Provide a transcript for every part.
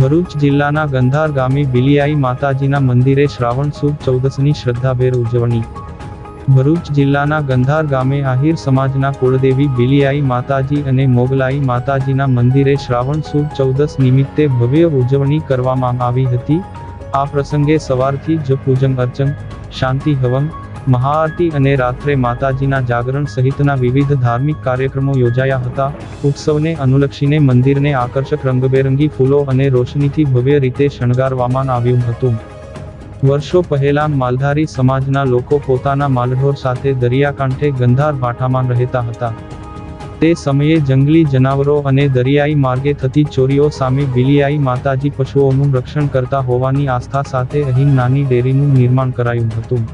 ભરૂચ જિલ્લાના ગંધાર ગામે બિલિયાઈ માતાજીના મંદિરે શ્રાવણ સુદ ચૌદસની શ્રદ્ધાભેર ઉજવણી। ભરૂચ જિલ્લાના ગંધાર ગામે આહિર સમાજના કુળદેવી બિલિયાઈ માતાજી અને મોગલાઈ માતાજીના મંદિરે શ્રાવણ સુદ ચૌદસ નિમિત્તે ભવ્ય ઉજવણી કરવામાં આવી હતી। આ પ્રસંગે સવારથી જ પૂજન અર્ચન, શાંતિ હવન, મહાઆરતી અને રાત્રે માતાજીના જાગરણ સહિતના વિવિધ ધાર્મિક કાર્યક્રમો યોજાયા હતા। ઉત્સવને અનુલક્ષીને મંદિરને આકર્ષક રંગબેરંગી ફૂલો અને રોશનીથી ભવ્ય રીતે શણગારવામાં આવ્યું હતું। વર્ષો પહેલા માલધારી સમાજના લોકો પોતાના માલઢોર સાથે દરિયાકાંઠે ગંધાર ભાઠામાં રહેતા હતા। તે સમયે જંગલી જનાવરો અને દરિયાઈ માર્ગે થતી ચોરીઓ સામે બિલિયાઈ માતાજી પશુઓનું રક્ષણ કરતા હોવાની આસ્થા સાથે અહીં નાની ડેરીનું નિર્માણ કરાયું હતું।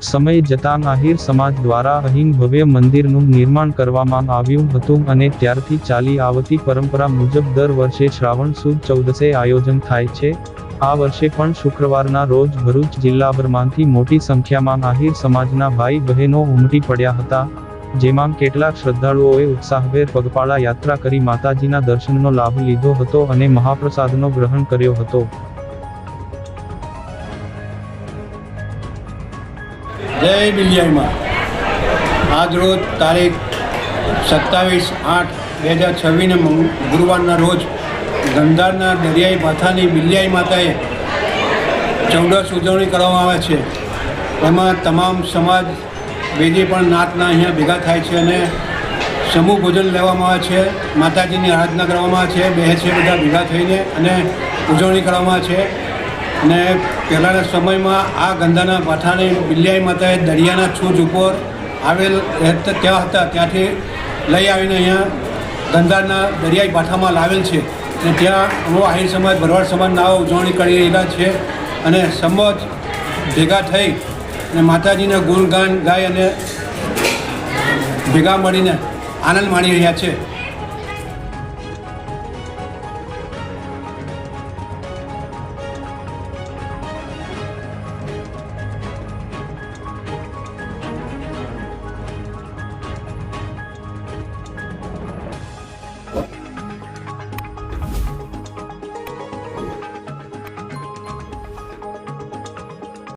સમય જતાં આહિર સમાજ દ્વારા અહીં ભવ્ય મંદિરનું નિર્માણ કરવામાં આવ્યું હતું અને ત્યારથી ચાલી આવતી પરંપરા મુજબ દર વર્ષે શ્રાવણ સુદ ચૌદસે આયોજન થાય છે। આ વર્ષે પણ શુક્રવારના રોજ ભરૂચ જિલ્લાભરમાંથી મોટી સંખ્યામાં આહિર સમાજના ભાઈ બહેનો ઉમટી પડ્યા હતા, જેમાં કેટલાક શ્રદ્ધાળુઓએ ઉત્સાહભેર પગપાળા યાત્રા કરી માતાજીના દર્શનનો લાભ લીધો હતો અને મહાપ્રસાદનો ગ્રહણ કર્યો હતો। જય બિલિયાઈ માં। આજ રોજ તારીખ 27/8/2026 ગુરુવારના રોજ ગંધારના દરિયાઈ ભાઠાની બિલિયાઈ માતાએ ચૌદસ ઉજવણી કરવામાં આવે છે। એમાં તમામ સમાજ વેદી પણ નાતના અહીંયા ભેગા થાય છે અને સમૂહ ભોજન લેવામાં આવે છે, માતાજીની આરાધના કરવામાં આવે છે, બેસે બધા ભેગા થઈને અને ઉજવણી કરવામાં આવે છે। અને પહેલાંના સમયમાં આ ગંધાના ભાઠાની બિલિયાઈ માતાએ દરિયાના છૂજ ઉપર આવેલ ત્યાં હતા, ત્યાંથી લઈ આવીને અહીંયા ગંધારના દરિયાઈ ભાઠામાં લાવેલ છે અને ત્યાં અમો આહિર સમાજ, ભરવાડ સમાજના ઉજવણી કરી રહેલા છે અને સમજ ભેગા થઈ અને માતાજીના ગુણગાન ગાય અને ભેગા મળીને આનંદ માણી રહ્યા છે।